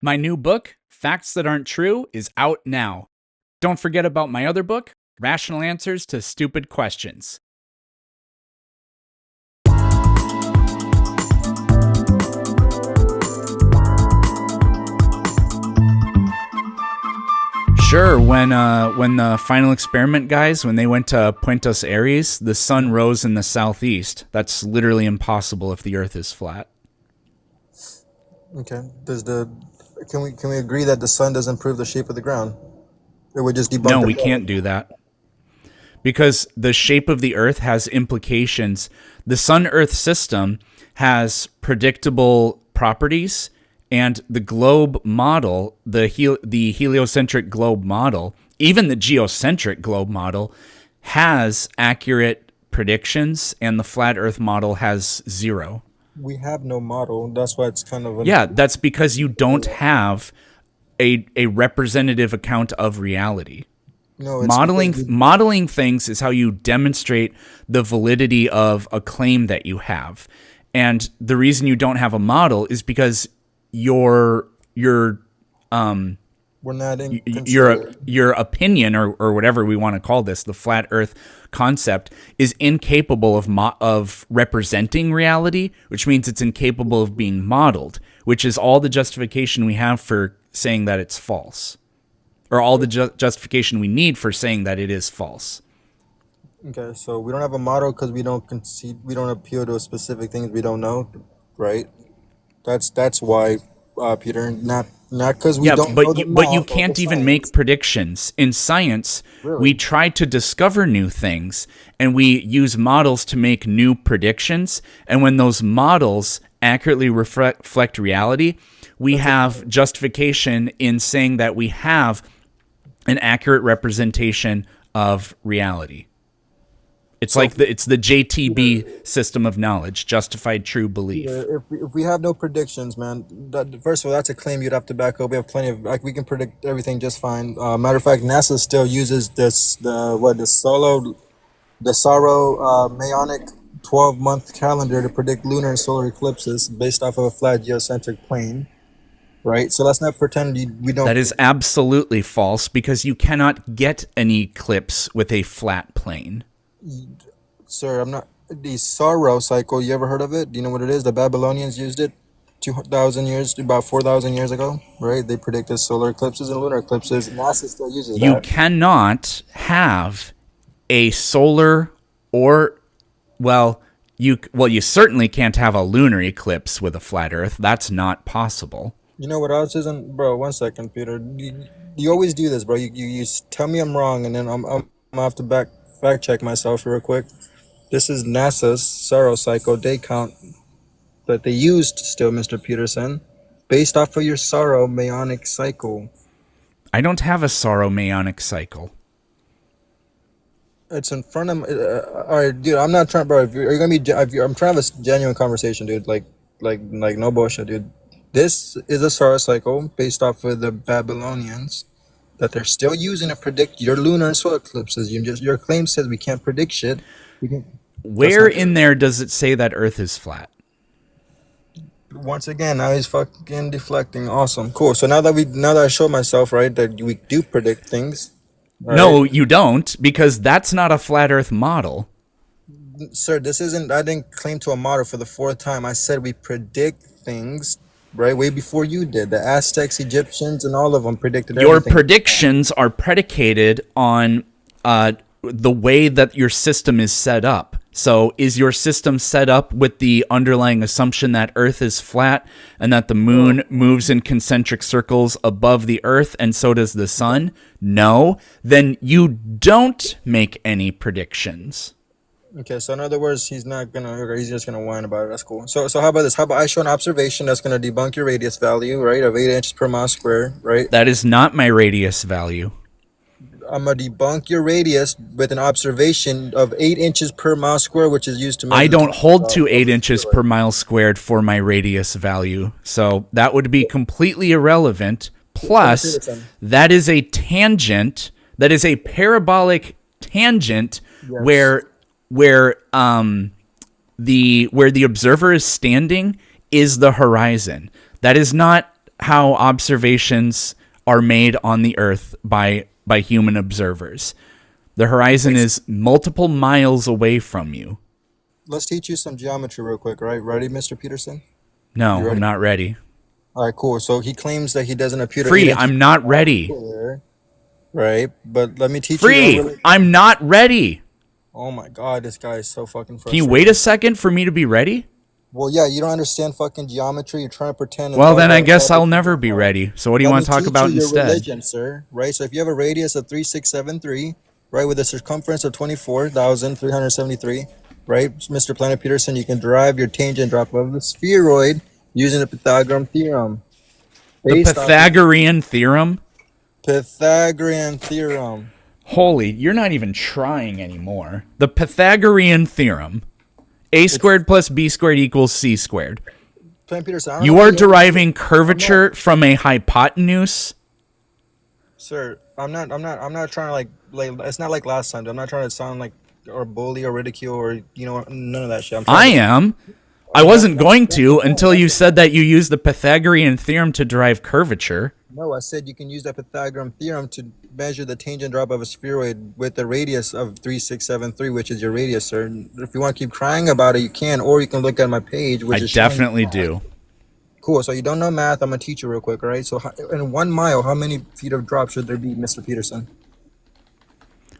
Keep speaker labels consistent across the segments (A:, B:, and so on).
A: My new book, Facts That Aren't True, is out now. Don't forget about my other book, Rational Answers to Stupid Questions. Sure, when the final experiment guys, when they went to Puentos Aires, the sun rose in the southeast. That's literally impossible if the Earth is flat.
B: Okay. Can we agree that the sun doesn't prove the shape of the ground? It would just debunk
A: No,
B: the
A: we can't do that because the shape of the Earth has implications. The Sun-Earth system has predictable properties, and the globe model, the heliocentric globe model, even the geocentric globe model, has accurate predictions, and the flat Earth model has zero.
B: We have no model. That's why it's kind of
A: Yeah, that's because you don't have a representative account of reality.
B: no. It's because
A: Modeling things is how you demonstrate the validity of a claim that you have. And the reason you don't have a model is because your
B: we're not in control.
A: your opinion, or whatever we want to call this, the flat earth concept, is incapable of representing reality, which means it's incapable of being modeled, which is all the justification we have for saying that it's false, or all the justification we need for saying that it is false.
B: Okay, so we don't have a model because we don't concede. We don't appeal to specific things we don't know, right? That's why, Peter. Not because we
A: Yeah,
B: don't know the
A: but you
B: math or the
A: can't even make
B: science.
A: predictions. In science, we
B: Really?
A: try to discover new things, and we use models to make new predictions. And when those models accurately reflect reality, we
B: That's a
A: have justification in saying that we have an accurate representation of reality. It's
B: so.
A: like it's the
B: Peter,
A: JTB system of knowledge, justified true belief.
B: if we have no predictions, man, first of all, that's a claim you'd have to back up. We have plenty of like we can predict everything just fine. Matter of fact, NASA still uses the Sorrow Mayonic 12-month calendar to predict lunar and solar eclipses based off of a flat geocentric plane, right? So let's not pretend we don't.
A: That is absolutely false because you cannot get an eclipse with a flat plane.
B: Sir, I'm not. The Sorrow cycle, you ever heard of it? Do you know what it is? The Babylonians used it 2,000 years, about 4,000 years ago, right? They predicted solar eclipses and lunar eclipses. NASA still uses
A: You
B: that.
A: cannot have a solar, or you certainly can't have a lunar eclipse with a flat earth. That's not possible.
B: You know what else isn't, bro? 1 second, Peter. You always do this, bro. You tell me I'm wrong, and then I'm gonna have to fact check myself real quick. This is NASA's Sorrow cycle day count that they used still, Mr. Peterson, based off of your Sorrow Mayonic cycle.
A: I don't have a Sorrow-Mayonic cycle.
B: It's in front of me. All right, dude. I'm not trying, bro. If you're gonna be, I'm trying to have a genuine conversation, dude. Like no bullshit, dude. This is a star cycle based off of the Babylonians that they're still using to predict your lunar and solar eclipses. Your claim says we can't predict shit. We can. That's
A: Where
B: not
A: in
B: true.
A: there does it say that Earth is flat?
B: Once again, now he's fucking deflecting. Awesome, cool. So now that I showed myself right that we do predict things. All right,
A: No, you don't, because that's not a flat Earth model.
B: sir. This isn't. I didn't claim to a model for the fourth time. I said we predict things. Right, way before you did. The Aztecs, Egyptians, and all of them predicted
A: Your
B: everything.
A: predictions are predicated on the way that your system is set up. So, is your system set up with the underlying assumption that Earth is flat and that the moon moves in concentric circles above the Earth, and so does the sun? No. Then you don't make any predictions.
B: Okay, so in other words, he's not gonna. Okay, he's just gonna whine about it. That's cool. So how about this? How about I show an observation that's gonna debunk your radius value, right, of 8 inches per mile square, right?
A: That is not my radius value.
B: I'm gonna debunk your radius with an observation of 8 inches per mile square, which is used to
A: I
B: measure the
A: don't
B: temperature
A: hold to
B: of
A: 8
B: the
A: inches
B: sphere.
A: per mile squared for my radius value. So that would be completely irrelevant.
B: Mr.
A: Plus,
B: Peterson.
A: that is a tangent, that is a parabolic tangent
B: Yes.
A: where where the observer is standing is the horizon. That is not how observations are made on the Earth by human observers. The horizon is multiple miles away from you.
B: Let's teach you some geometry real quick, right? Ready, Mr. Peterson? You
A: No, I'm
B: ready?
A: not ready.
B: All right, cool. So he claims that he doesn't appear to 8
A: Free,
B: inches
A: I'm not ready.
B: square, right? But let me teach you
A: Free, I'm not ready.
B: Oh my god, this guy is so fucking
A: Can you wait a
B: frustrating.
A: second for me to be ready?
B: Well, yeah, you don't understand fucking geometry. You're trying to pretend and
A: Well,
B: talk
A: then I
B: about
A: guess
B: all
A: I'll
B: this
A: never
B: shit.
A: be ready. So what do you
B: Let
A: want
B: me
A: to talk
B: teach you
A: about
B: your
A: instead?
B: religion, sir. Right? So if you have a radius of 3673, right, with a circumference of 24,373, right, Mr. Planet Peterson, you can derive your tangent drop of the spheroid using the Pythagorean theorem.
A: The
B: Based off of
A: Pythagorean theorem?
B: Pythagorean theorem.
A: Holy, you're not even trying anymore. The Pythagorean theorem. A
B: It's
A: squared plus B squared equals C squared.
B: Planet Peterson. I don't know
A: You
B: how
A: are
B: you ever use it.
A: deriving
B: I'm not,
A: curvature from a hypotenuse.
B: sir. I'm not trying to like. It's not like last time. I'm not trying to sound like or bully or ridicule or none of that shit. I'm trying
A: I
B: to.
A: am. I
B: That's
A: wasn't going
B: that's the
A: to
B: point.
A: until you said that you use the Pythagorean theorem to derive curvature.
B: No, I said you can use that Pythagorean theorem to measure the tangent drop of a spheroid with a radius of 3673, which is your radius, sir. And if you want to keep crying about it, you can, or you can look at my page,
A: I
B: which is showing you
A: definitely
B: math.
A: do.
B: Cool. So you don't know math. I'm gonna teach you real quick, all right? So in 1 mile, how many feet of drop should there be, Mr. Peterson?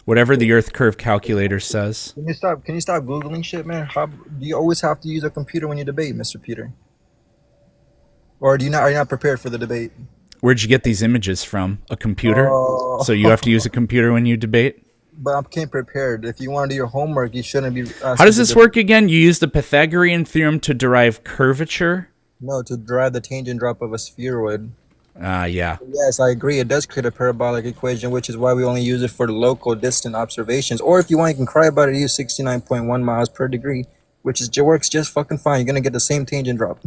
A: Whatever the Earth curve calculator says.
B: Can you stop? Can you stop googling shit, man? How do you always have to use a computer when you debate, Mr. Peter? Or do you not? Are you not prepared for the debate?
A: Where'd you get these images from? A computer? So you have to use
B: Oh,
A: a computer when you debate?
B: but I came prepared. If you want to do your homework, you shouldn't be
A: How
B: asking
A: does
B: to
A: this work again? You use the Pythagorean theorem to derive curvature?
B: no, to derive the tangent drop of a spheroid.
A: Yeah.
B: Yes, I agree. It does create a parabolic equation, which is why we only use it for local distant observations. Or if you want, you can cry about it, use 69.1 miles per degree, which is works just fucking fine. You're gonna get the same tangent drop.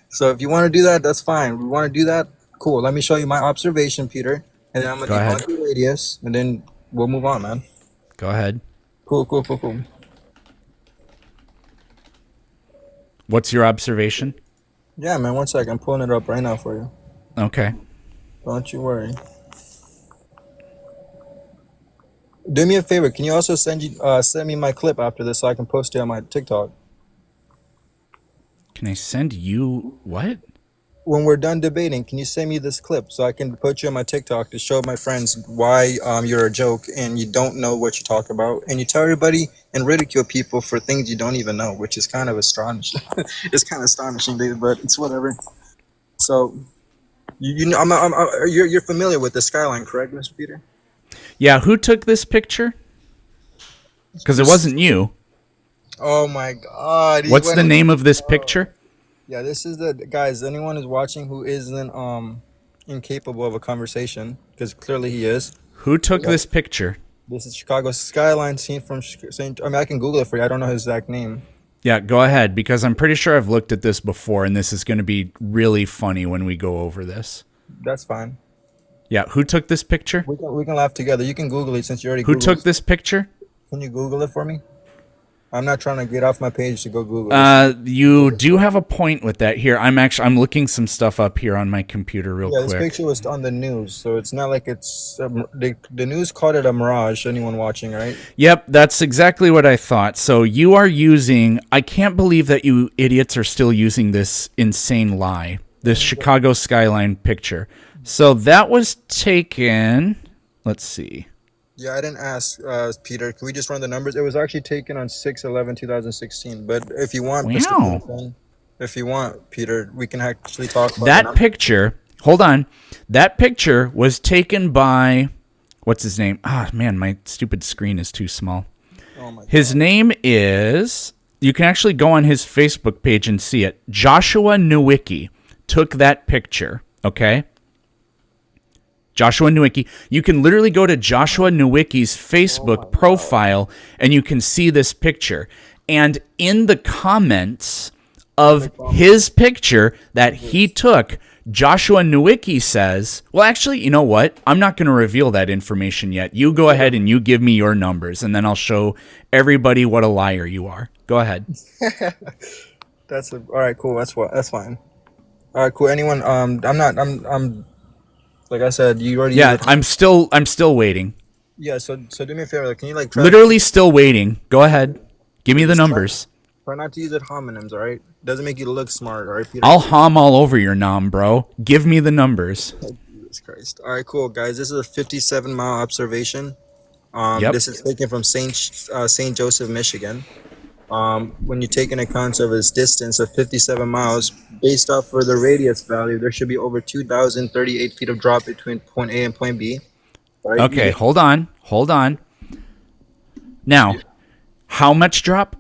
B: So if you want to do that, that's fine. We want to do that, cool. Let me show you my observation, Peter, and then I'm gonna
A: Go ahead.
B: debunk your radius, and then we'll move on, man.
A: Go ahead.
B: Cool, cool, cool, cool.
A: What's your observation?
B: Yeah, man. One second, I'm pulling it up right now for you.
A: Okay.
B: Don't you worry. Do me a favor. Can you also send me my clip after this so I can post it on my TikTok?
A: Can I send you what?
B: When we're done debating, can you send me this clip so I can put you on my TikTok to show my friends why you're a joke and you don't know what you talk about, and you tell everybody and ridicule people for things you don't even know, which is kind of astonishing. It's kind of astonishing, dude, but it's whatever. So you know, you're familiar with the skyline, correct, Mr. Peter?
A: Yeah, who took this picture? Because it
B: This.
A: wasn't you.
B: Oh my God, he
A: What's
B: went.
A: the name of this picture?
B: Yeah, this is the guys. Anyone who's watching who isn't incapable of a conversation, because clearly he is.
A: Who took
B: Yeah,
A: this picture?
B: this is Chicago skyline seen from St. I mean, I can Google it for you. I don't know his exact name.
A: Yeah, go ahead, because I'm pretty sure I've looked at this before, and this is going to be really funny when we go over this.
B: That's fine.
A: Yeah, who took this picture?
B: We can laugh together. You can Google it since you already
A: Who
B: Googled
A: took
B: it.
A: this picture?
B: Can you Google it for me? I'm not trying to get off my page to go Google this.
A: You do have a point with that. Here, I'm looking some stuff up here on my computer real
B: Yeah, this
A: quick.
B: picture was on the news, so it's not like it's the news called it a mirage. Anyone watching, right?
A: Yep, that's exactly what I thought. So you are using, I can't believe that you idiots are still using this insane lie, this Chicago skyline picture. So that was taken, let's see.
B: Yeah, I didn't ask, Peter. Can we just run the numbers? It was actually taken on 6/11/2016. But if you want, Mr.
A: Wow.
B: Peterson, if you want, Peter, we can actually talk about the
A: That
B: numbers.
A: picture, hold on. That picture was taken by, what's his name? Ah, man, my stupid screen is too small.
B: Oh my
A: His
B: God.
A: name is, you can actually go on his Facebook page and see it. Joshua Nowicki took that picture, okay? Joshua Nowicki. You can literally go to Joshua Nowicki's Facebook profile and you can see this picture. And in the comments of his picture that he took, Joshua Nowicki says, well, actually, you know what? I'm not going to reveal that information yet. You go ahead and you give me your numbers, and then I'll show everybody what a liar you are. Go ahead.
B: All right, cool. That's fine. All right, cool. Anyone? I'm not. I'm. Like I said, you already used
A: Yeah,
B: it.
A: I'm still waiting.
B: Yeah. So do me a favor. Like, can you like try?
A: Literally still waiting. Go ahead. Give me
B: But
A: the
B: just try.
A: numbers.
B: Try not to use it homonyms. All right. Doesn't make you look smart. All right, Peter.
A: I'll hom all over your nom, bro. Give me the numbers.
B: Jesus Christ. All right, cool, guys. This is a 57-mile observation.
A: Yep.
B: This is taken from Saint Joseph, Michigan. When you take in account of its distance of 57 miles, based off for the radius value, there should be over 2,038 feet of drop between point A and point B. All right.
A: Okay, hold on. Hold on. Now, how much drop?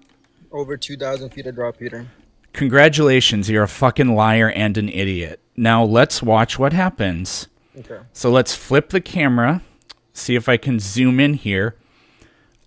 B: Over 2,000 feet of drop, Peter.
A: Congratulations, you're a fucking liar and an idiot. Now let's watch what happens.
B: Okay.
A: So let's flip the camera, see if I can zoom in here.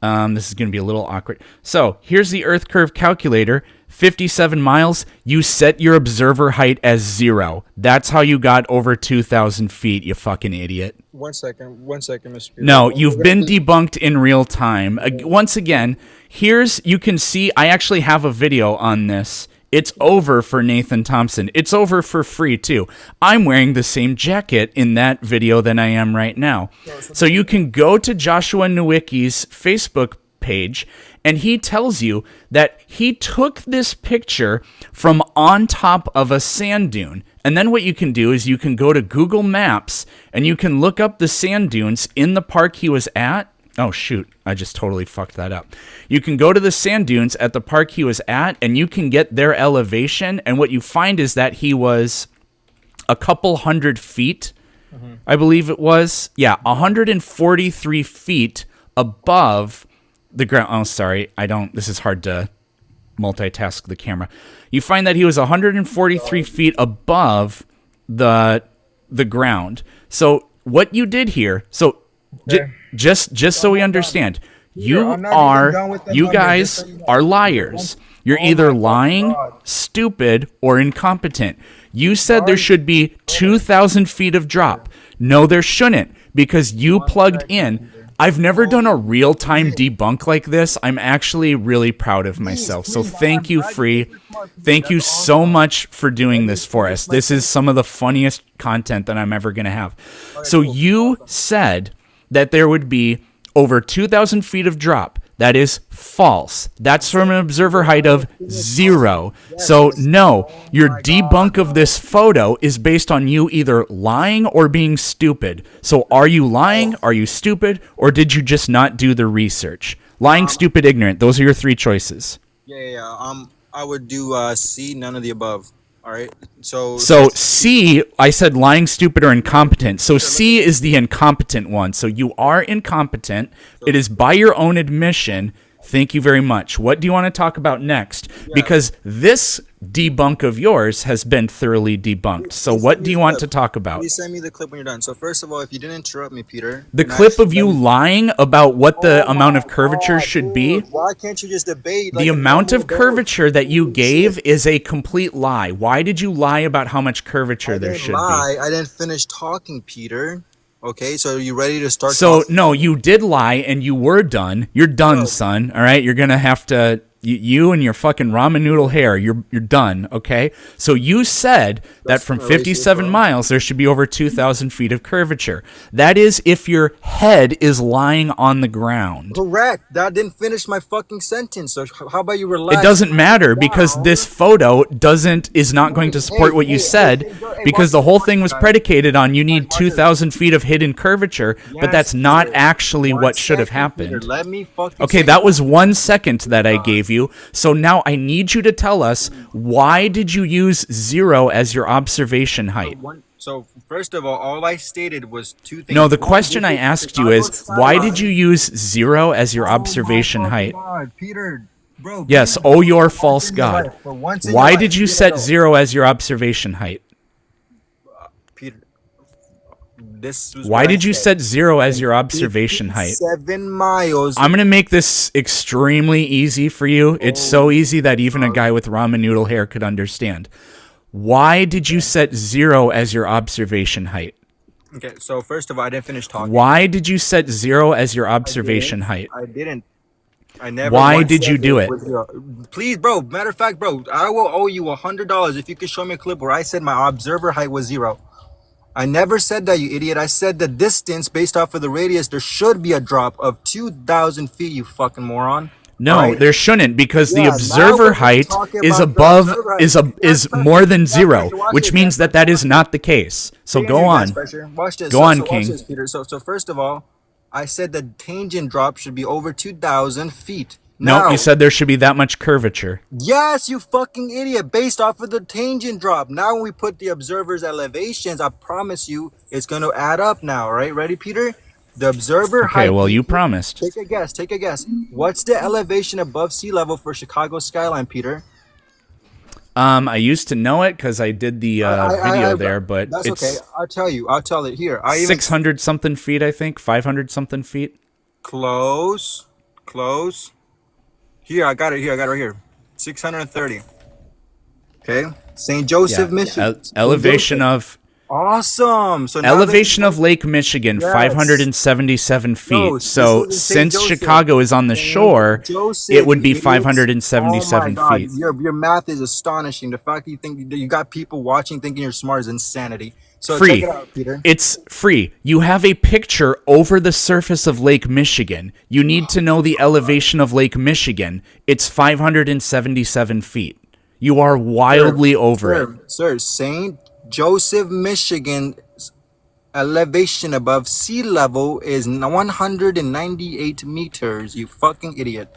A: This is going to be a little awkward. So here's the Earth curve calculator. 57 miles. You set your observer height as 0. That's how you got over 2,000 feet, you fucking idiot.
B: 1 second, Mr. Peter.
A: No, you've been debunked in real time. Once again, you can see I actually have a video on this. It's over for Nathan Thompson. It's over for free, too. I'm wearing the same jacket in that video than I am right now. So you can go to Joshua Nowicki's Facebook page, and he tells you that he took this picture from on top of a sand dune. And then what you can do is you can go to Google Maps, and you can look up the sand dunes in the park he was at. Oh, shoot. I just totally fucked that up. You can go to the sand dunes at the park he was at, and you can get their elevation. And what you find is that he was a couple hundred feet, I believe it was. Yeah, 143 feet above the ground. Oh, sorry. This is hard to multitask the camera. You find that he was 143 feet above the ground. So what you did here, just so we understand, you guys are liars. You're either lying, stupid, or incompetent. You said there should be 2,000 feet of drop. No, there shouldn't, because you plugged in. I've never done a real-time debunk like this. I'm actually really proud of myself. So thank you, Free. Thank you so much for doing this for us. This is some of the funniest content that I'm ever going to have. So you said that there would be over 2,000 feet of drop. That is false. That's from an observer height of 0. So no, your debunk of this photo is based on you either lying or being stupid. So are you lying, are you stupid, or did you just not do the research? Lying, stupid, ignorant. Those are your three choices.
B: Yeah. I would do C, none of the above. All right. So
A: C, I said lying, stupid, or incompetent. So C is the incompetent one. So you are incompetent. It is by your own admission. Thank you very much. What do you want to talk about next? Because this debunk of yours has been thoroughly debunked. So what do you want to talk about?
B: Please send me the clip when you're done. So first of all, if you didn't interrupt me, Peter.
A: The clip of you lying about what the amount of curvature should be.
B: Why can't you just debate?
A: The amount of curvature that you gave is a complete lie. Why did you lie about how much curvature there should be?
B: I didn't finish talking, Peter. Okay, so are you ready to start?
A: So, no, you did lie, and you were done. You're done, son, all right? You're going to have to... You and your fucking ramen noodle hair, you're done, okay? So you said that from 57 miles, there should be over 2,000 feet of curvature. That is if your head is lying on the ground.
B: Correct. That didn't finish my fucking sentence. So how about you relax?
A: It doesn't matter because this photo is not going to support what you said because the whole thing was predicated on you need 2,000 feet of hidden curvature, but that's not actually what should have happened.
B: Let me fucking
A: Okay, that was 1 second that I gave you. So now I need you to tell us, why did you use 0 as your observation height?
B: So first of all I stated was two things.
A: No, the question I asked you is, why did you use 0 as your observation height?
B: God, Peter, bro.
A: Yes, oh your false god. Why did you set 0 as your observation height?
B: Peter,
A: why did you set 0 as your observation height?
B: 7 miles.
A: I'm going to make this extremely easy for you. It's so easy that even a guy with ramen noodle hair could understand. Why did you set 0 as your observation height?
B: Okay, so first of all, I didn't finish talking.
A: Why did you set 0 as your observation height?
B: I didn't. I never
A: Why
B: once
A: did you
B: said
A: do
B: it
A: it?
B: was zero. Please, bro. Matter of fact, bro, I will owe you $100 if you can show me a clip where I said my observer height was 0. I never said that, you idiot. I said the distance based off of the radius, there should be a drop of 2,000 feet, you fucking moron. All
A: No,
B: right?
A: there shouldn't, because the
B: Yeah, now
A: observer
B: we're just
A: height
B: talking
A: is
B: about the
A: above
B: observer height. Gas
A: is more
B: pressure.
A: than
B: Gas
A: 0,
B: pressure. Watch
A: which
B: this. Gas
A: means that
B: pressure.
A: that is
B: Watch this.
A: not the case. So
B: Stay in
A: go
B: here, gas
A: on.
B: pressure. Watch this.
A: Go
B: So,
A: on,
B: so watch
A: King.
B: this, Peter. So first of all, I said the tangent drop should be over 2,000 feet.
A: No, you
B: Now,
A: said there should be that much curvature.
B: yes, you fucking idiot, based off of the tangent drop. Now, when we put the observer's elevations, I promise you it's going to add up now, all right? Ready, Peter? The observer
A: Okay,
B: height.
A: well, you promised.
B: Take a guess. Take a guess. What's the elevation above sea level for Chicago skyline, Peter?
A: I used to know it because I did the video there, but
B: that's okay.
A: it's
B: I'll tell you. I'll tell it here. I even
A: 600 something feet, I think, 500 something feet.
B: close. Here, I got it here. I got it right here. 630. Okay. St. Joseph, Michigan.
A: Elevation of
B: Awesome. So now
A: elevation of Lake Michigan,
B: Yes.
A: 577 feet.
B: No,
A: So
B: this is St.
A: since
B: Joseph.
A: Chicago is on the shore,
B: Joseph,
A: it would be
B: you idiot.
A: 577
B: Oh my
A: feet.
B: God. Your math is astonishing. The fact that you think that you got people watching thinking you're smart is insanity. So check
A: Free.
B: it out, Peter.
A: It's free. You have a picture over the surface of Lake Michigan. You need to know the elevation of Lake Michigan. It's 577 feet. You are wildly over it.
B: Sir, St. Joseph, Michigan elevation above sea level is 198 meters, you fucking idiot.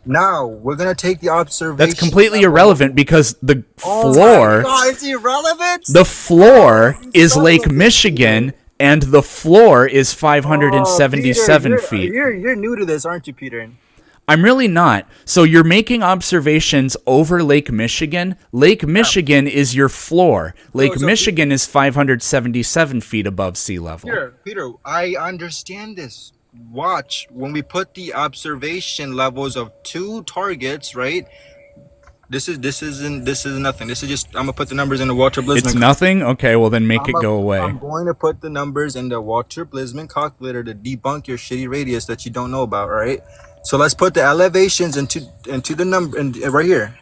B: Now, we're going to take the observation.
A: That's completely irrelevant because the
B: Oh
A: floor,
B: my God, it's irrelevant?
A: the floor
B: you
A: is
B: son
A: Lake
B: of a bitch.
A: Michigan, and the floor is 577
B: Peter,
A: feet.
B: You're new to this, aren't you, Peter?
A: I'm really not. So you're making observations over Lake Michigan. Lake Michigan is your floor. Lake
B: so
A: Michigan is 577 feet above sea level.
B: Peter, I understand this. Watch, when we put the observation levels of two targets, right? This is nothing. This is just, I'm gonna put the numbers in the Walter Blisman.
A: It's nothing? Okay, well then make it go away.
B: I'm going to put the numbers in the Walter Blisman calculator to debunk your shitty radius that you don't know about, all right? So let's put the elevations into the number and right here,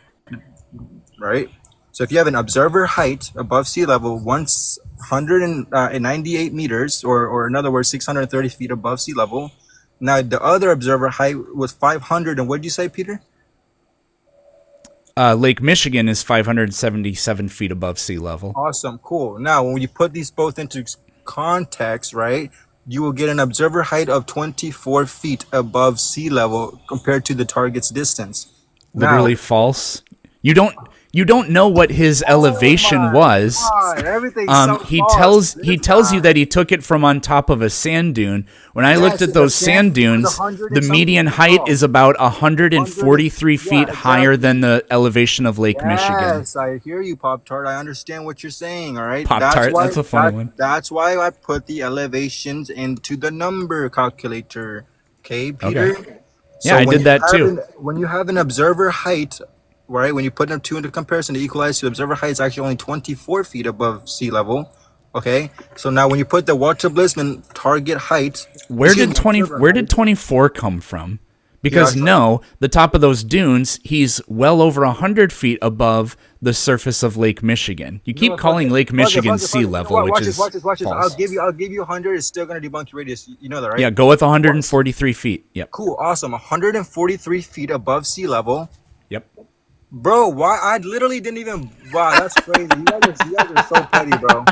B: right? So if you have an observer height above sea level, 198 meters, or in other words, 630 feet above sea level. Now the other observer height was 500, and what did you say, Peter?
A: Lake Michigan is 577 feet above sea level.
B: Awesome, cool. Now when you put these both into context, right? You will get an observer height of 24 feet above sea level compared to the target's distance.
A: Literally false. You don't know what his elevation was.
B: God, everything's so
A: He
B: false.
A: tells you that he took it from on top of a sand dune. When I looked at those sand dunes, the median height is about 143 feet higher than the elevation of Lake Michigan.
B: Yes, I hear you, Pop Tart. I understand what you're saying. All right,
A: Pop-Tart, that's a funny one.
B: That's why I put the elevations into the number calculator. Okay, Peter.
A: Okay. Yeah, I did that too.
B: When you have an observer height, right? When you put them two into comparison to equalize, the observer height is actually only 24 feet above sea level. Okay, so now when you put the Walter Blisman target height,
A: Where did 24 come from? Because no, the top of those dunes, he's well over 100 feet above the surface of Lake Michigan. You keep calling Lake Michigan sea level, which is
B: watch this.
A: false.
B: I'll give you 100. It's still gonna debunk your radius. You know that, right?
A: Yeah, go with 143 feet. Yep.
B: Cool, awesome. 143 feet above sea level.
A: Yep.
B: Bro, why? I literally didn't even. Wow, that's crazy. You guys are so petty, bro.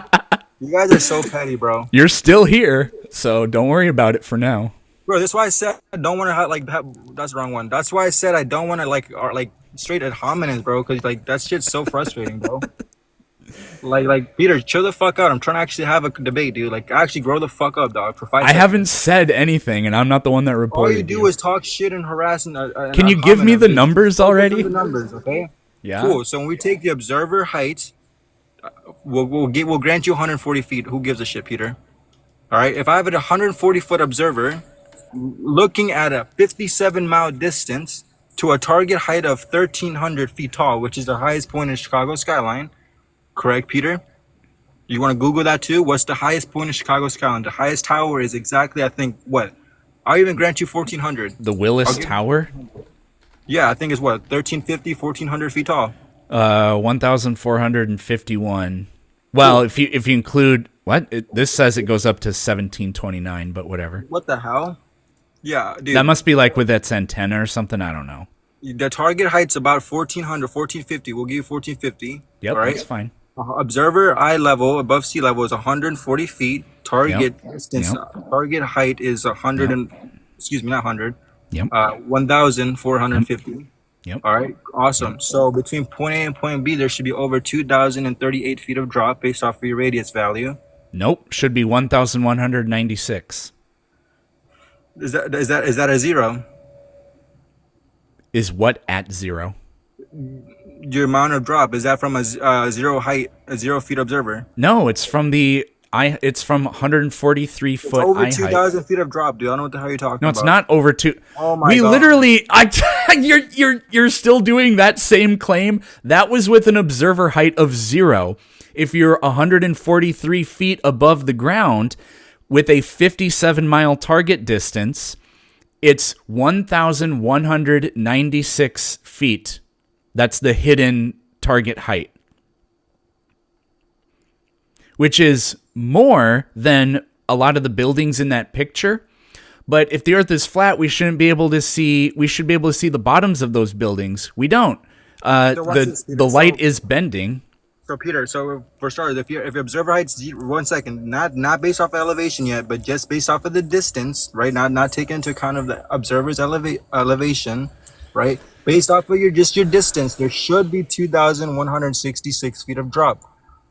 B: You guys are so petty, bro.
A: You're still here, so don't worry about it for now.
B: Bro, that's why I said I don't want to that's the wrong one. That's why I said I don't want to like straight ad hominems, bro, because like that shit's so frustrating, bro. like Peter, chill the fuck out. I'm trying to actually have a debate, dude. Like actually grow the fuck up, dog. For 5
A: I
B: seconds.
A: haven't said anything, and I'm not the one that reported.
B: All you do is talk shit and harass. And
A: Can you give me the numbers already?
B: The numbers, okay?
A: Yeah.
B: Cool. So when we take the observer height, we'll grant you 140 feet. Who gives a shit, Peter? All right. If I have a 140-foot observer looking at a 57-mile distance to a target height of 1,300 feet tall, which is the highest point in Chicago skyline, correct, Peter? You want to Google that too? What's the highest point in Chicago skyline? The highest tower is exactly, I think, what? I'll even grant you 1,400.
A: The Willis Tower?
B: Yeah, I think it's what, 1350, 1400 feet tall.
A: 1,451. Well,
B: Cool.
A: if you include what this says, it goes up to 1,729, but whatever.
B: What the hell? Yeah,
A: That
B: dude.
A: must be like with its antenna or something. I don't know.
B: The target height's about 1400, 1450. We'll give you 1450. All
A: Yep,
B: right.
A: that's fine.
B: Observer eye level above sea level is 140 feet.
A: Yep,
B: Target distance,
A: yep,
B: target height is 100
A: yep,
B: and, excuse me, not 100,
A: yep,
B: 1,450.
A: yep.
B: All right, awesome. So between point A and point B, there should be over 2,038 feet of drop based off of your radius value.
A: Nope, should be 1,196.
B: Is that a zero?
A: Is what at zero?
B: Your amount of drop, is that from a zero height, a 0 feet observer?
A: No, it's from the I. It's from 143
B: It's
A: foot
B: over
A: eye height.
B: 2,000 feet of drop, dude. I don't know what the hell you're talking
A: No,
B: about.
A: it's not over two.
B: Oh my
A: We
B: God.
A: literally, you're still doing that same claim. That was with an observer height of 0. If you're 143 feet above the ground with a 57-mile target distance, it's 1,196 feet. That's the hidden target height, which is more than a lot of the buildings in that picture. But if the Earth is flat, we shouldn't be able to see. We should be able to see the bottoms of those buildings. We don't.
B: So watch this, Peter.
A: The light
B: So-
A: is bending.
B: So Peter, so for starters, if your observer height's 1 second, not based off of elevation yet, but just based off of the distance, right? Not taking into account of the observer's elevation, right? Based off of your distance, there should be 2,166 feet of drop.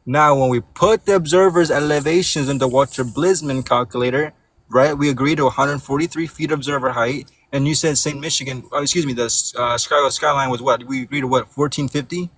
B: Now, when we put the observer's elevations into Walter Blisman calculator, right? We agree to 143 feet observer height, and you said St. Michigan. Excuse me, the Chicago skyline was what? We agreed to what? 1450.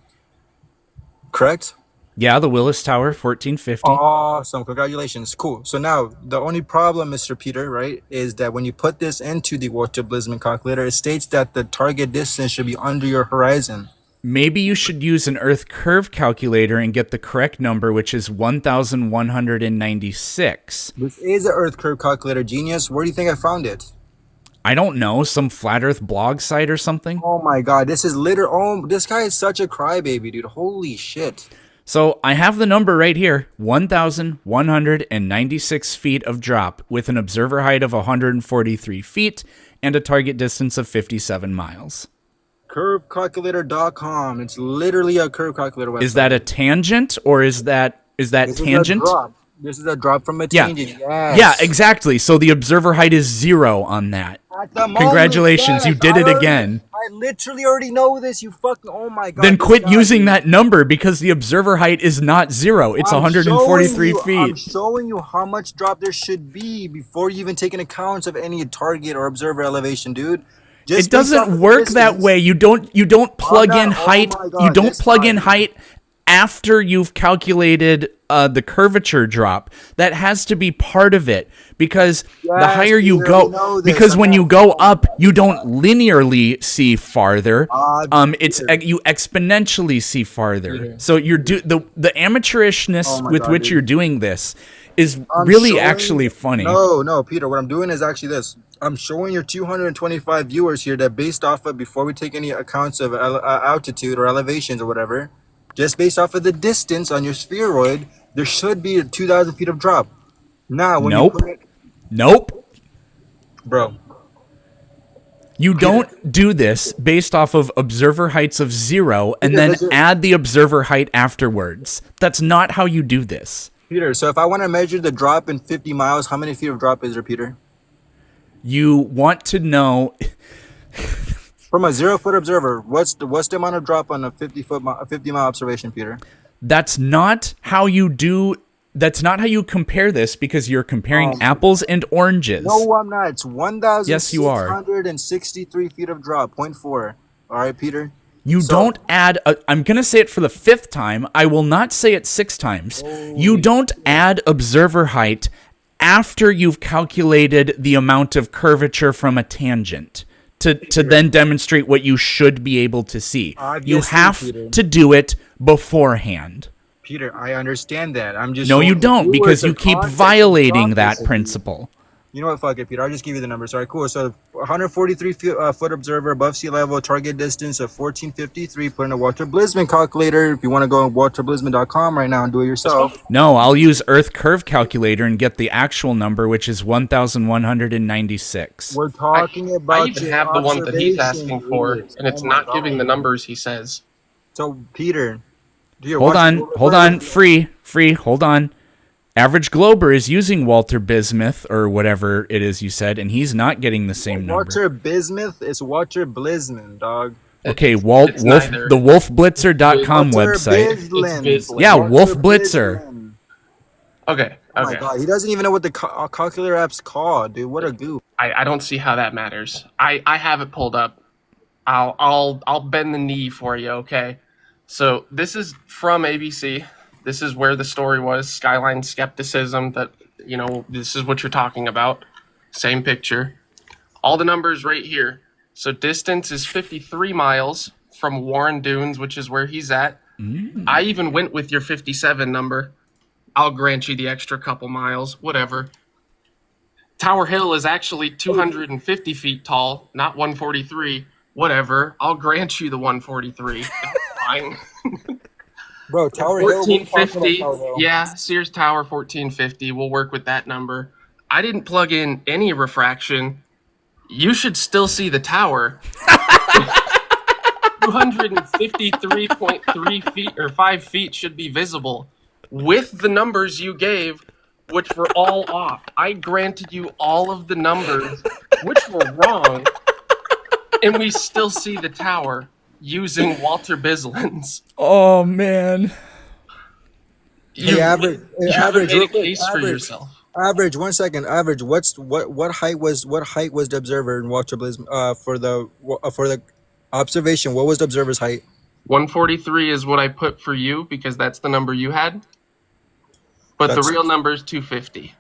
B: Correct?
A: Yeah, the Willis Tower, 1450.
B: Awesome. Congratulations. Cool. So now the only problem, Mr. Peter, right, is that when you put this into the Walter Blisman calculator, it states that the target distance should be under your horizon.
A: Maybe you should use an Earth curve calculator and get the correct number, which is 1,196.
B: This is an Earth curve calculator, genius. Where do you think I found it?
A: I don't know, some flat Earth blog site or something.
B: Oh my God, this is oh, this guy is such a crybaby, dude. Holy shit.
A: So I have the number right here, 1,196 feet of drop with an observer height of 143 feet and a target distance of 57 miles.
B: Curvecalculator.com. It's literally a curve calculator website.
A: Is that a tangent or is that
B: This
A: tangent?
B: is a drop. This is a drop from a
A: Yeah.
B: tangent. Yes.
A: Yeah, exactly. So the observer height is 0 on that.
B: At the moment,
A: Congratulations, you
B: yes,
A: did
B: I
A: it
B: already-
A: again.
B: I literally already know this. You fucking, oh my God.
A: Then
B: this
A: quit
B: guy,
A: using
B: dude.
A: that number because the observer height is not 0. It's
B: I'm
A: 143
B: showing you- I'm
A: feet.
B: showing you how much drop there should be before you even take an account of any target or observer elevation, dude. Just
A: It
B: based off
A: doesn't
B: of
A: work
B: the
A: that
B: distance.
A: way. You don't plug
B: not-
A: in
B: oh
A: height.
B: my God,
A: You don't
B: this
A: plug in
B: guy.
A: height after you've calculated the curvature drop. That has to be part of it because the
B: Yes,
A: higher you
B: Peter,
A: go,
B: we know this.
A: because
B: I'm
A: when
B: not-
A: you go up, you don't linearly see farther. It's
B: Peter.
A: you exponentially see farther.
B: Peter.
A: So you're the amateurishness
B: Oh my
A: with
B: God,
A: which
B: dude.
A: you're doing this is
B: I'm
A: really
B: showing-
A: actually funny.
B: No, Peter. What I'm doing is actually this. I'm showing your 225 viewers here that based off of, before we take any accounts of altitude or elevations or whatever, just based off of the distance on your spheroid, there should be 2,000 feet of drop. Now, when
A: Nope.
B: you put it,
A: Nope.
B: bro,
A: You don't do this based off of observer heights of 0 and then
B: that's it.
A: add the observer height afterwards. That's not how you do this.
B: Peter. So if I want to measure the drop in 50 miles, how many feet of drop is there, Peter?
A: You want to know
B: From a 0-foot observer, what's the amount of drop on a 50-mile observation, Peter?
A: that's not how you do that's not how you compare this because you're comparing apples and oranges.
B: No, I'm not. It's
A: Yes, you are.
B: 1,663 feet of drop, 0.4. All right, Peter?
A: You don't add I'm going to say it for the 5th time. I will not say it 6 times. You don't add observer height after you've calculated the amount of curvature from a tangent to then demonstrate what you should be able to see. You
B: Obviously,
A: have
B: Peter.
A: to do it beforehand.
B: Peter, I understand that. I'm just
A: No,
B: showing
A: you
B: the
A: don't
B: viewers
A: because
B: the
A: you keep
B: context of
A: violating
B: drop
A: that
B: distance.
A: principle.
B: You know what? Fuck it, Peter. I'll just give you the numbers. All right, cool. So 143 foot observer above sea level, target distance of 1453. Put in a Walter Blisman calculator. If you want to go on walterblisman.com right now and do it
C: This one?
B: yourself.
A: No, I'll use Earth curve calculator and get the actual number, which is 1,196.
B: We're talking
C: I
B: about
C: even
B: your
C: have the one that he's
B: observation,
C: asking
B: you
C: for,
B: idiots.
C: and
B: Oh
C: it's
B: my
C: not giving the
B: God.
C: numbers he says.
B: So, Peter, do you
A: Hold
B: watch
A: on,
B: Google
A: hold on,
B: first?
A: free, hold on. Average Glober is using Walter Bismuth or whatever it is you said, and he's not getting the same number.
B: Walter Bismuth is Walter Blisman, dog.
A: Okay,
C: It's
A: Wolf,
C: neither.
A: the wolfblitzer.com
B: Walter
A: website.
C: It's
B: Bislin.
C: Bislin.
A: Yeah,
B: Walter
A: Wolf Blitzer.
B: Bislin.
C: Okay,
B: Oh my
C: okay.
B: God, he doesn't even know what the calculator app's called, dude. What a goof.
C: I don't see how that matters. I have it pulled up. I'll bend the knee for you, okay? So this is from ABC. This is where the story was, Skyline skepticism, that, you know, this is what you're talking about. Same picture. All the numbers right here. So distance is 53 miles from Warren Dunes, which is where he's at. I even went with your 57 number. I'll grant you the extra couple miles, whatever. Tower Hill is actually 250 feet tall, not 143. Whatever. I'll grant you the 143. That's fine.
B: Bro, Tower Hill. What are you talking about,
C: 1450.
B: Tower Hill?
C: Yeah, Sears Tower 1450. We'll work with that number. I didn't plug in any refraction. You should still see the tower. 253.3 feet or 5 feet should be visible with the numbers you gave, which were all off. I granted you all of the numbers, which were wrong, and we still see the tower using Walter Bislin's.
A: Oh man.
B: Hey, average,
C: You haven't
B: average,
C: made
B: real
C: a
B: quick,
C: case for
B: average,
C: yourself.
B: average. 1 second, average. What height was the observer in Walter Blisman for the observation? What was the observer's height?
C: 143 is what I put for you because that's the number you had. But
B: That's-
C: the real number is 250.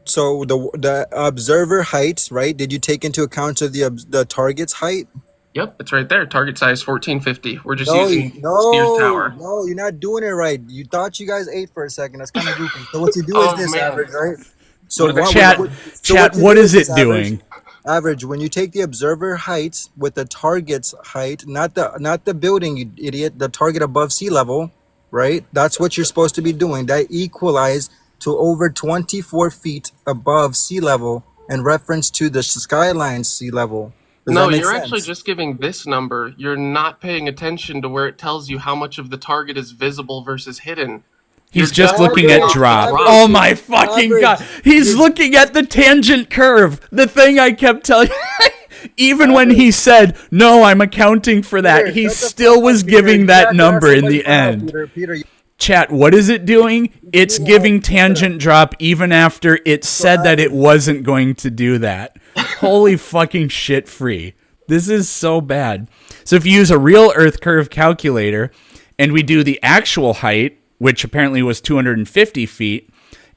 B: So the observer height, right? Did you take into account of the target's height?
C: Yep, it's right there. Target size 1450. We're just
B: No,
C: using Sears Tower.
B: no, you're not doing it right. You thought you guys ate for a second. That's kind of goofy. So what you do
C: Oh,
B: is this,
C: man.
B: average, right? So
C: What did I-
A: Chat,
B: you
A: what
B: do
A: is
B: this,
A: it doing?
B: Average, when you take the observer height with the target's height, not the building, you idiot, the target above sea level, right? That's what you're supposed to be doing. That equalize to over 24 feet above sea level in reference to the skyline sea level. Does
C: No,
B: that make
C: you're
B: sense?
C: actually just giving this number. You're not paying attention to where it tells you how much of the target is visible versus hidden.
A: He's
C: You're
A: just
C: just
A: looking
C: looking
A: at
C: at
A: drop.
C: drop.
A: Oh my fucking
B: Average.
A: god. He's looking at the tangent curve. The thing I kept telling even when he said, "No, I'm accounting for that,"
B: Peter,
A: he
B: shut the
A: still
B: fuck
A: was
B: up, Peter.
A: giving
B: You
A: that
B: have to
A: number
B: ask
A: in the
B: somebody now,
A: end.
B: Peter,
A: Chat, what is it doing? It's giving tangent drop even after it said that it wasn't going to do that. Holy fucking shit free. This is so bad. So if you use a real Earth curve calculator and we do the actual height, which apparently was 250 feet,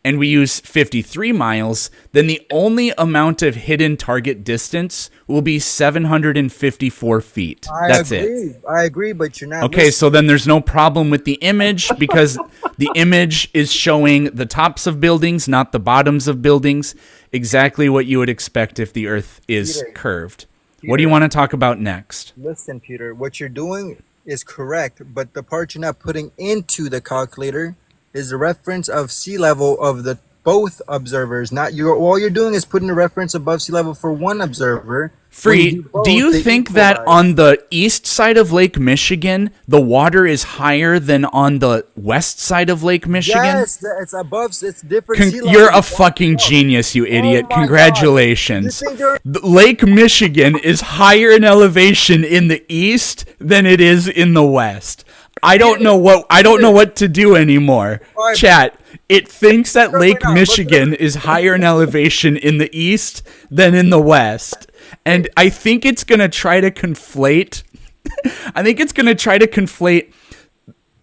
A: and we use 53 miles, then the only amount of hidden target distance will be 754 feet. That's it.
B: I agree, but you're not.
A: Okay, so then there's no problem with the image because the image is showing the tops of buildings, not the bottoms of buildings. Exactly what you would expect if the Earth is
B: Peter,
A: curved. What do you want to talk about next?
B: Listen, Peter, what you're doing is correct, but the part you're not putting into the calculator is the reference of sea level of the both observers. Not your. All you're doing is putting a reference above sea level for one observer.
A: Free, do you think that on the east side of Lake Michigan, the water is higher than on the west side of Lake Michigan?
B: Yes, it's above. It's different. sea level.
A: You're a fucking genius, you idiot.
B: my God.
A: Congratulations.
B: You think you're-
A: Lake Michigan is higher in elevation in the east than it is in the west. I don't know what to do anymore.
B: Alright.
A: Chat, it thinks that
B: Look
A: Lake
B: it up, look it
A: Michigan is higher in elevation in the east than in the west. And I think it's going to try to conflate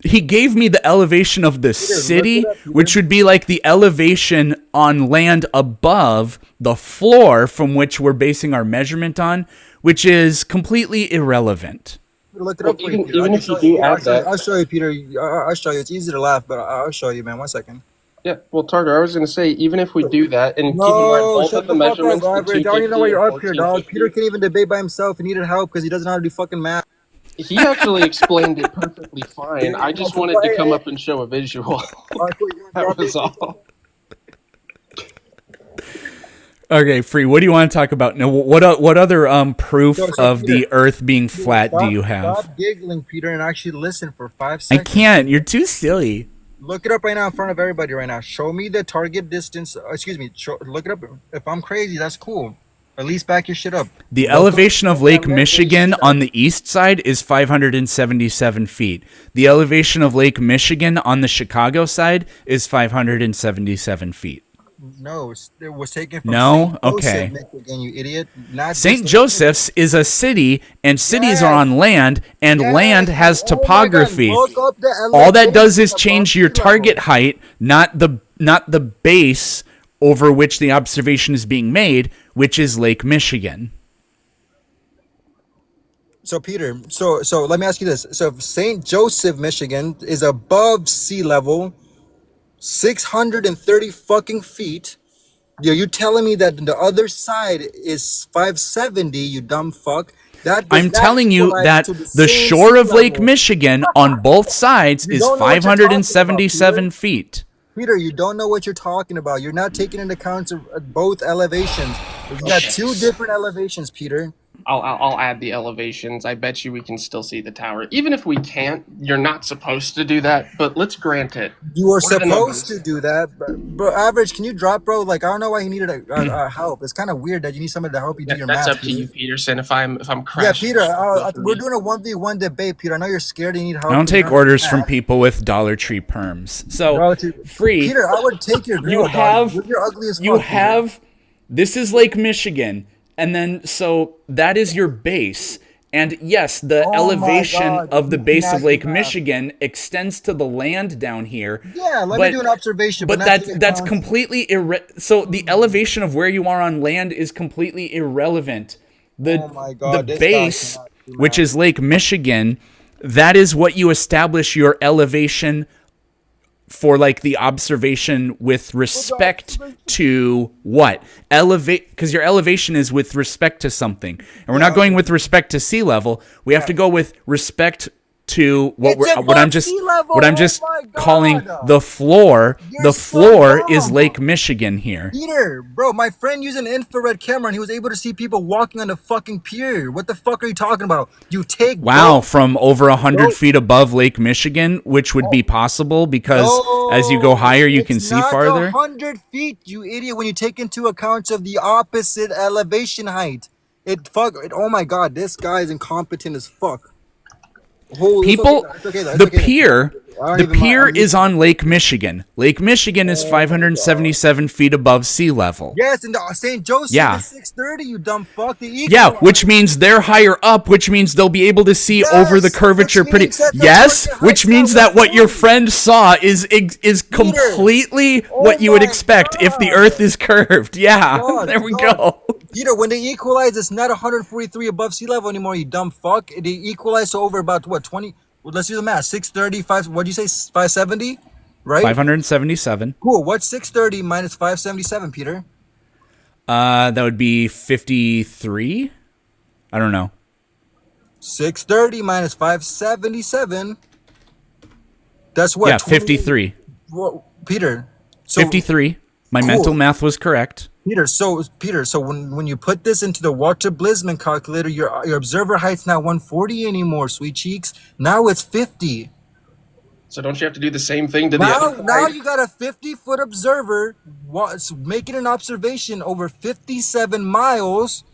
A: he gave me the elevation of the city, which would be like the elevation on land above the floor from which we're basing our measurement on, which is completely irrelevant.
B: Look it up for you,
C: Even-
B: Peter.
C: even
B: I
C: if
B: can
C: you
B: show
C: do add that-
B: I'll show you, Peter. I'll show you. It's easy to laugh, but I'll show you, man. 1 second.
C: Yeah, well, Tartar, I was going to say, even if we do that, and keep in mind
B: No,
C: both
B: shut
C: of the
B: the fuck up,
C: measurements, the
B: average. I don't even know why
C: 250
B: you're
C: and
B: up here, dog. Peter
C: 1450,
B: can't even debate by himself. He needed help because he doesn't know how to do fucking math.
C: he actually explained it perfectly fine.
B: Dude,
C: I just wanted to come up and show a visual.
B: all right, cool, you gonna
C: That
B: drop
C: was
B: it?
C: all.
A: Okay, Free. What do you want to talk about? Now, what other proof
B: So
A: of
B: Peter,
A: the Earth being flat do
B: stop,
A: you have?
B: stop giggling, Peter, and actually listen for 5
A: I
B: seconds.
A: can't. You're too silly.
B: Look it up right now in front of everybody right now. Show me the target distance. Excuse me. Look it up. If I'm crazy, that's cool. At least back your shit up.
A: The
B: Look
A: elevation
B: up
A: of Lake
B: elevation.
A: Michigan on the east side is 577 feet. The elevation of Lake Michigan on the Chicago side is 577 feet.
B: No, it was taken from
A: No?
B: St. Joseph,
A: Okay.
B: Michigan, you idiot. Not
A: St.
B: just
A: Joseph's is a city, and cities are
B: Yes.
A: on land, and
B: Yes.
A: land has
B: Oh my God,
A: topography.
B: look up the
A: All that does is
B: elevation
A: change
B: above
A: your
B: sea level.
A: target height, not the base over which the observation is being made, which is Lake Michigan.
B: So Peter, so let me ask you this. So if St. Joseph, Michigan is above sea level, 630 fucking feet. You telling me that the other side is 570, you dumb fuck. That
A: I'm telling you
B: equalize
A: that
B: to the
A: the
B: same
A: shore
B: sea
A: of Lake
B: level.
A: Michigan on both sides
B: You
A: is
B: don't know what you're talking about,
A: 577 feet.
B: Peter, you don't know what you're talking about. You're not taking into account of both elevations. You got
C: Okay.
B: two different elevations, Peter.
C: I'll add the elevations. I bet you we can still see the tower. Even if we can't, you're not supposed to do that, but let's grant it.
B: You were
C: What are the
B: supposed to
C: numbers?
B: do that, bro. Average, can you drop, bro? Like, I don't know why he needed a help. It's kind of weird that you need somebody to help you do your
C: That's
B: math,
C: up to
B: Peter.
C: you, Peterson. If I'm
B: Yeah,
C: crashing,
B: Peter,
C: go for
B: we're
C: me.
B: doing a 1v1 debate, Peter. I know you're scared. You need help.
A: I don't
B: because you
A: take
B: don't know
A: orders from
B: math.
A: people with Dollar Tree perms. So,
B: Bro,
A: Free,
B: Peter, I would take your
A: you
B: girl, dog.
A: have
B: You're ugly as
A: you
B: fuck, Peter.
A: have this is Lake Michigan, and then so that is your base. And yes, the
B: Oh my
A: elevation
B: God,
A: of the
B: you
A: base of
B: cannot
A: Lake
B: do math.
A: Michigan extends to the land down here.
B: Yeah, let me
A: But
B: do an observation, but
A: but
B: not take
A: that's
B: account.
A: completely so the elevation of where you are on land is completely irrelevant.
B: Oh
A: The
B: my
A: the
B: God, this guy
A: base,
B: cannot do
A: which
B: math.
A: is Lake Michigan, that is what you establish your elevation for, like the observation with respect to what elevate, because your elevation is with respect to something, and we're not going with respect to sea level. We have to go with respect to what
B: It's
A: what I'm
B: above
A: just
B: sea level.
A: what I'm
B: Oh
A: just
B: my
A: calling
B: God.
A: the floor.
B: You're
A: The
B: so
A: floor is
B: dumb.
A: Lake Michigan here.
B: Peter, bro, my friend used an infrared camera and he was able to see people walking on the fucking pier. What the fuck are you talking about? You take
A: Wow,
B: both.
A: from over 100
B: No,
A: feet above Lake Michigan, which would be possible because as you go
B: no,
A: higher, you
B: it's
A: can see
B: not
A: farther.
B: 100 feet, you idiot. When you take into account of the opposite elevation height, oh my God, this guy is incompetent as fuck. Oh, it's okay
A: People,
B: though. It's okay though. It's
A: the
B: okay
A: pier,
B: though. I don't
A: the
B: even mind.
A: pier
B: I'm used
A: is
B: to it.
A: on Lake Michigan. Lake Michigan is
B: Oh my God.
A: 577 feet above sea level.
B: Yes, and the St. Joseph
A: Yeah.
B: is 630. You dumb fuck. The
A: Yeah, which
B: equalizer.
A: means they're higher up, which means they'll be able to see over the
B: Yes,
A: curvature
B: which
A: pretty.
B: means that the
A: Yes,
B: target
A: which
B: height's
A: means
B: not
A: that what your
B: 140.
A: friend saw is completely
B: Oh
A: what you would
B: my
A: expect if the
B: God.
A: Earth is curved. Yeah,
B: Dog,
A: there we
B: dog.
A: go.
B: Peter, when they equalize, it's not 143 above sea level anymore, you dumb fuck. They equalize to over about what, 20? Well, let's do the math. 635, what'd you say? 570? Right?
A: 577.
B: Cool. What's 630 minus 577, Peter?
A: That would be 53. I don't know.
B: 630 minus 577. That's what?
A: Yeah,
B: 20
A: 53.
B: Well, Peter. So
A: 53. My
B: Cool.
A: mental math was correct.
B: Peter, so when you put this into the Walter Blisman calculator, your observer height's not 140 anymore, sweet cheeks. Now it's 50.
C: So don't you have to do the same thing to the
B: Now,
C: other
B: now
C: side?
B: you got a 50-foot observer making an observation over 57 miles,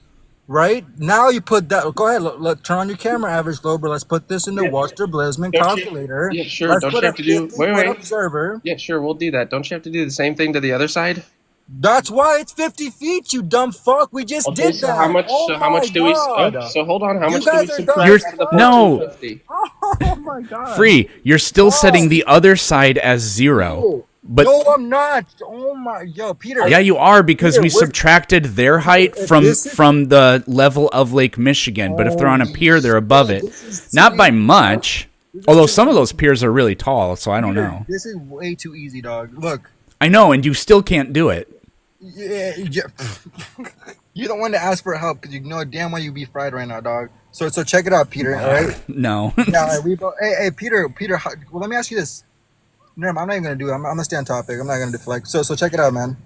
B: right? Now you put that. Go ahead, turn on your camera, average Glober. Let's put this in the Walter Blisman
C: Don't you?
B: calculator.
C: Yeah, sure.
B: Let's
C: Don't
B: put
C: you
B: a
C: have to do? Wait,
B: 50-foot
C: wait.
B: observer.
C: Yeah, sure. We'll do that. Don't you have to do the same thing to the other side?
B: That's why it's 50 feet, you dumb fuck. We just
C: Okay.
B: did
C: So how
B: that.
C: much?
B: Oh
C: So how
B: my
C: much do we? Oh,
B: God.
C: so hold on. How
B: You
C: much do we
B: guys are dumb
A: You're
B: as
C: subtract out of the
B: fuck.
A: no
C: 1450?
B: Oh my God.
A: Free. You're still setting
B: Oh,
A: the other side as 0.
B: no.
A: But
B: No, I'm not. Oh my, yo, Peter.
A: yeah, you are, because
B: Peter,
A: we subtracted their height
B: if
A: from
B: this is
A: the level of Lake Michigan. But if they're on a
B: holy
A: pier, they're above
B: shit,
A: it.
B: this is too
A: Not by
B: easy, dog.
A: much.
B: This is
A: Although
B: too
A: some of
B: easy.
A: those piers are really tall, so I don't
B: Peter,
A: know.
B: this is way too easy, dog. Look,
A: I know, and you still can't do it.
B: Yeah. You don't want to ask for help because you know damn well you be fried right now, dog. So check it out, Peter. All right.
A: No.
B: Yeah. All right, hey, Peter. Well, let me ask you this. Never mind, I'm not even gonna do it. I'm gonna stay on topic. I'm not gonna deflect. So check it out, man.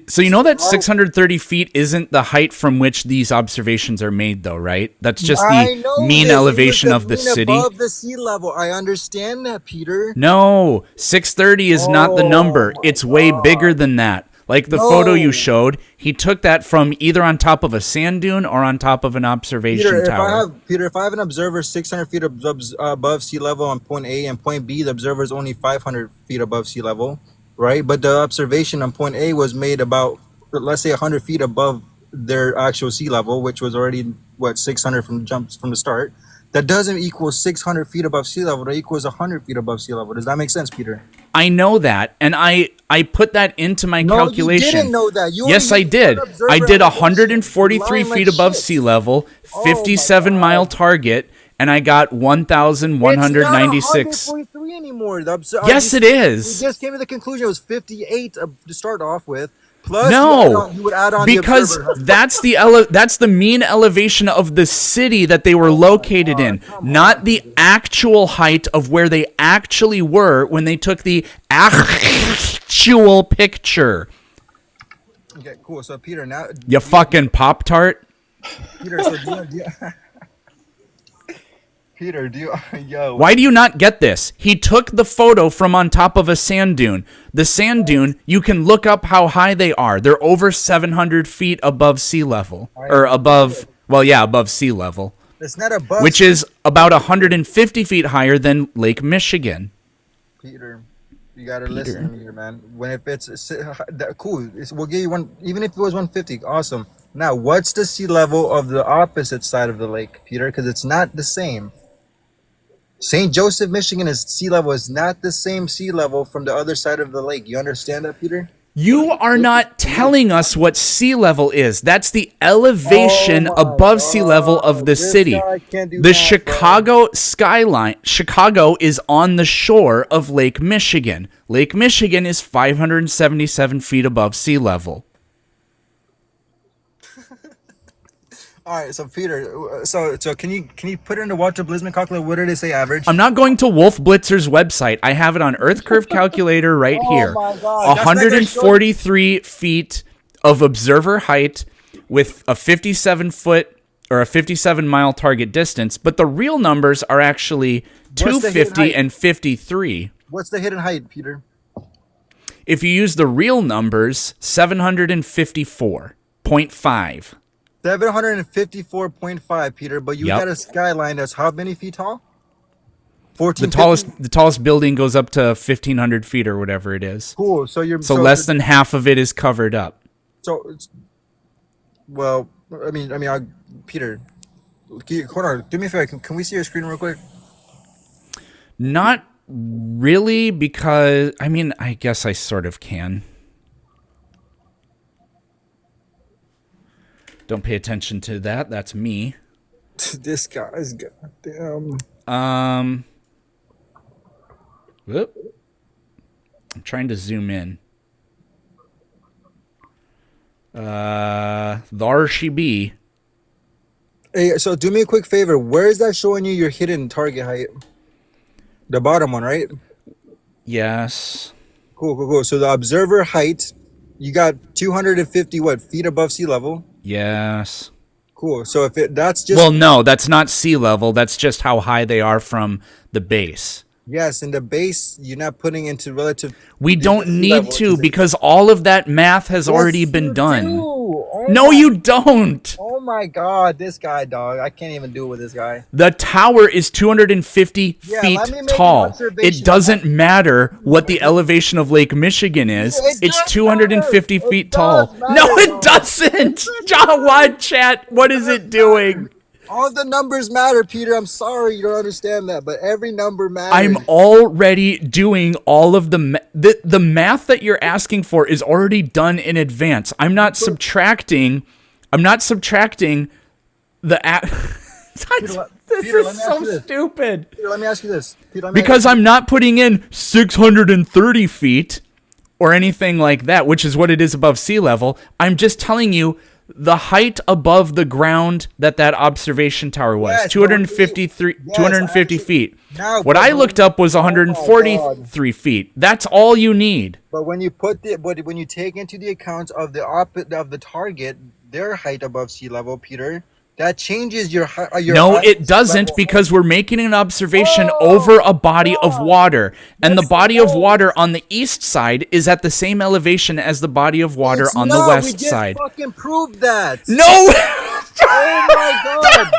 A: So you know that 630 feet isn't the height from which these observations are made, though, right? That's just the mean elevation of the city.
B: Above the sea level. I understand that, Peter.
A: No, 630 is not the number. It's way bigger than that. Like the photo you showed, he took that from either on top of a sand dune or on top of an observation tower.
B: If I have an observer 600 feet above sea level on point A and point B, the observer is only 500 feet above sea level, right? But the observation on point A was made about, let's say, 100 feet above their actual sea level, which was already, 600 from the start. That doesn't equal 600 feet above sea level. That equals 100 feet above sea level. Does that make sense, Peter?
A: I know that, and I put that into my calculation.
B: You didn't know that.
A: Yes, I did. I did 143 feet above sea level, 57-mile target, and I got 1,196.
B: It's not 143 anymore.
A: Yes, it is.
B: We just came to the conclusion it was 58 to start off with. Plus,
A: no,
B: you would add on
A: because that's the mean elevation of the city that they were located in, not the actual height of where they actually were when they took the actual picture.
B: Okay, cool. So, Peter, now
A: you fucking Pop-Tart.
B: Peter, so
A: Why do you not get this? He took the photo from on top of a sand dune. The sand dune, you can look up how high they are. They're over 700 feet above sea level. Or above sea level.
B: It's not above.
A: Which is about 150 feet higher than Lake Michigan.
B: Peter, you gotta listen to me here, man. If it's cool, we'll give you one, even if it was 150, awesome. Now, what's the sea level of the opposite side of the lake, Peter? Because it's not the same. St. Joseph, Michigan, sea level is not the same sea level from the other side of the lake. You understand that, Peter?
A: You are not telling us what sea level is. That's the elevation above sea level of the city. The Chicago skyline. Chicago is on the shore of Lake Michigan. Lake Michigan is 577 feet above sea level.
B: All right, so Peter, so can you put it in the Walter Blisman calculator? What did it say average?
A: I'm not going to Wolf Blitzer's website. I have it on Earth Curve Calculator right here.
B: My God.
A: 143 feet of observer height with a 57-foot or a 57-mile target distance, but the real numbers are actually 250 and 53.
B: What's the hidden height, Peter?
A: If you use the real numbers, 754.5.
B: 754.5, Peter, but you got a skyline that's how many feet tall? 14.
A: The tallest building goes up to 1,500 feet or whatever it is.
B: Cool. So
A: less than half of it is covered up.
B: So, Peter, hold on. Do me a favor. Can we see your screen real quick?
A: Not really, because I guess I sort of can. Don't pay attention to that. That's me.
B: This guy's goddamn.
A: Whoop. I'm trying to zoom in. There she be.
B: Hey, so do me a quick favor. Where is that showing you your hidden target height? The bottom one, right?
A: Yes.
B: Cool. So the observer height, you got 250 feet above sea level?
A: Yes.
B: Cool. So that's just...
A: Well, no, that's not sea level. That's just how high they are from the base.
B: Yes, and the base, you're not putting into relative...
A: We don't need to, because all of that math has already been done. No, you don't.
B: Oh my God, this guy, dog. I can't even do it with this guy.
A: The tower is 250 feet tall. It doesn't matter what the elevation of Lake Michigan is. It's 250 feet tall. No, it doesn't. John, what, chat? What is it doing?
B: All the numbers matter, Peter. I'm sorry you don't understand that, but every number matters.
A: I'm already doing all of the math that you're asking for is already done in advance. I'm not subtracting the This is so stupid.
B: Peter, let me ask you this.
A: Because I'm not putting in 630 feet or anything like that, which is what it is above sea level. I'm just telling you the height above the ground that observation tower was,
B: Yes,
A: 250 feet.
B: Now,
A: What
B: but
A: I looked up was
B: oh my
A: 143 feet. That's all you need.
B: But when you when you take into the account of the target, their height above sea level, Peter, that changes your
A: No,
B: height
A: it doesn't,
B: level.
A: because we're making an observation over a body of water. And the body of water on the east side is at the same elevation as the body of water
B: It's
A: on the
B: not.
A: west
B: We just
A: side.
B: fucking proved that.
A: No!
B: Oh my god.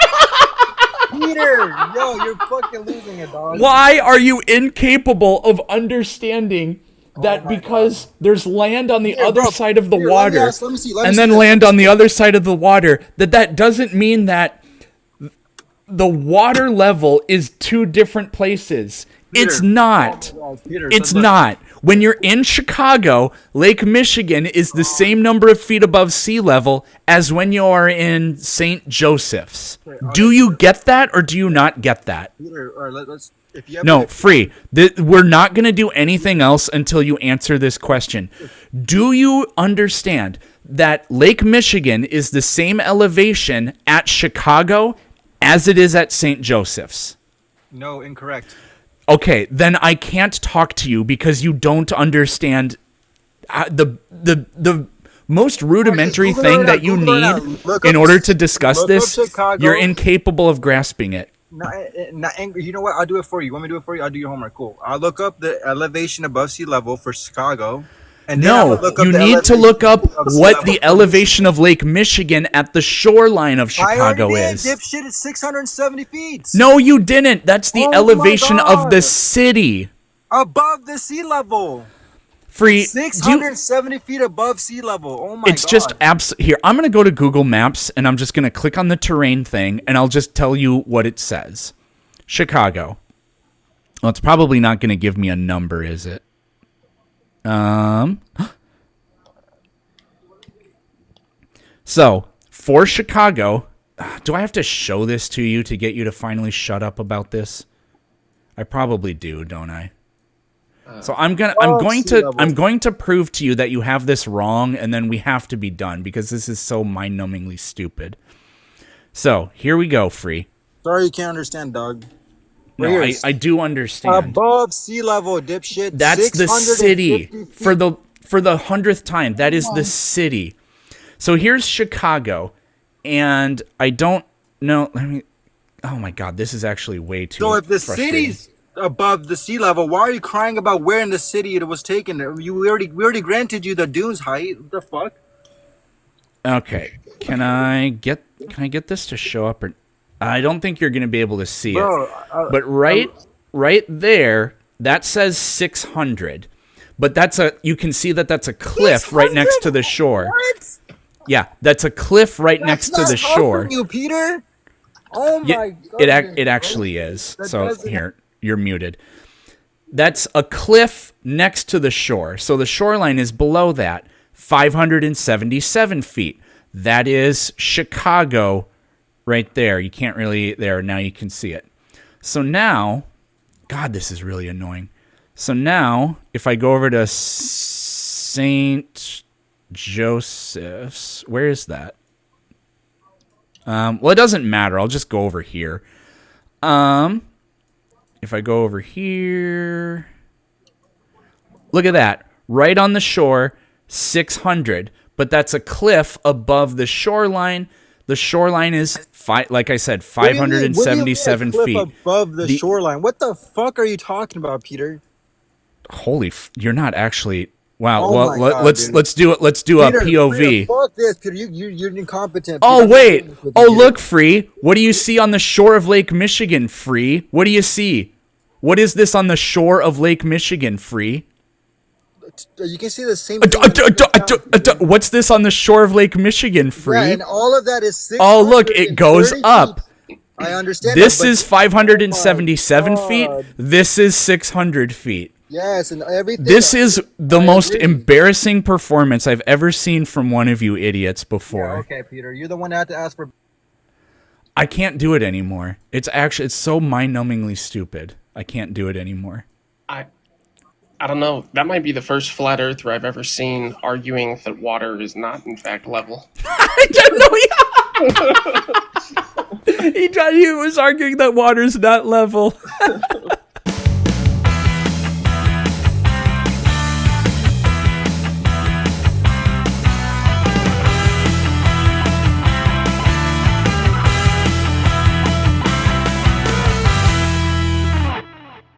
B: Peter, yo, you're fucking losing it, dog.
A: Why are you incapable of understanding that because there's land on the other side of the water
B: let me see
A: and then
B: this.
A: land on the other side of the water, that doesn't mean that the water level is two different places. It's not.
B: Peter,
A: It's not. When you're in Chicago, Lake Michigan is the same number of feet above sea level as when you are in St. Joseph's. Do you get that or do you not get that?
B: Peter, or let's if you
A: No, free. We're not going to do anything else until you answer this question. Do you understand that Lake Michigan is the same elevation at Chicago as it is at St. Joseph's?
B: No, incorrect.
A: Okay, then I can't talk to you because you don't understand the most rudimentary thing that you need in order to discuss this. You're incapable of grasping it.
B: You know what? I'll do it for you. You want me to do it for you? I'll do your homework. Cool. I'll look up the elevation above sea level for Chicago. And
A: No, you need to look up what the elevation of Lake Michigan at the shoreline of Chicago is.
B: Dipshit, it's 670 feet.
A: No, you didn't. That's the elevation of the city.
B: Above the sea level.
A: Free.
B: 670 feet above sea level. Oh my god.
A: It's just here. I'm going to go to Google Maps and I'm just going to click on the terrain thing and I'll just tell you what it says. Chicago. Well, it's probably not going to give me a number, is it? So for Chicago, do I have to show this to you to get you to finally shut up about this? I probably do, don't I? So I'm going to prove to you that you have this wrong, and then we have to be done because this is so mind-numbingly stupid. So here we go, Free.
B: Sorry you can't understand, dog.
A: No, I do understand.
B: Above sea level, dipshit.
A: That's the city. For the 100th time, that is the city. So here's Chicago, and I don't know. Oh my god, this is actually way too.
B: So if the city's above the sea level, why are you crying about where in the city it was taken? We already granted you the dunes height. What the fuck?
A: Okay, can I get this to show up? Or I don't think you're gonna be able to see it. But right there, that says 600. But you can see that's a cliff 600? Right next to the shore.
B: What?
A: Yeah, that's a cliff right next to the shore.
B: You, Peter. Oh my god.
A: It actually is. So here, you're muted. That's a cliff next to the shore. So the shoreline is below that, 577 feet. That is Chicago right there. You can't really, now you can see it. So now, God, this is really annoying. So now, if I go over to St. Joseph's, where is that? Well, it doesn't matter. I'll just go over here. If I go over here, look at that. Right on the shore, 600. But that's a cliff above the shoreline. The shoreline is, like I said, 577 feet.
B: Above the shoreline. What the fuck are you talking about, Peter?
A: You're not actually. Wow. Oh well, let's do it. Let's do Peter, a POV.
B: Peter, fuck this, Peter. You're incompetent.
A: Oh wait. Oh look, Free. What do you see on the shore of Lake Michigan, Free? What do you see? What is this on the shore of Lake Michigan, Free?
B: You can see the same.
A: What's this on the shore of Lake Michigan, Free?
B: Yeah, and all of that is.
A: Oh look, it goes up.
B: I understand.
A: This is 577 feet. This is 600 feet.
B: Yes, and everything.
A: This is the most embarrassing performance I've ever seen from one of you idiots before.
B: Yeah, okay, Peter, you're the one that had to ask for.
A: I can't do it anymore. It's so mind-numbingly stupid. I can't do it anymore.
C: I don't know. That might be the first flat earther I've ever seen arguing that water is not, in fact, level.
A: I don't know. He was arguing that water's not level.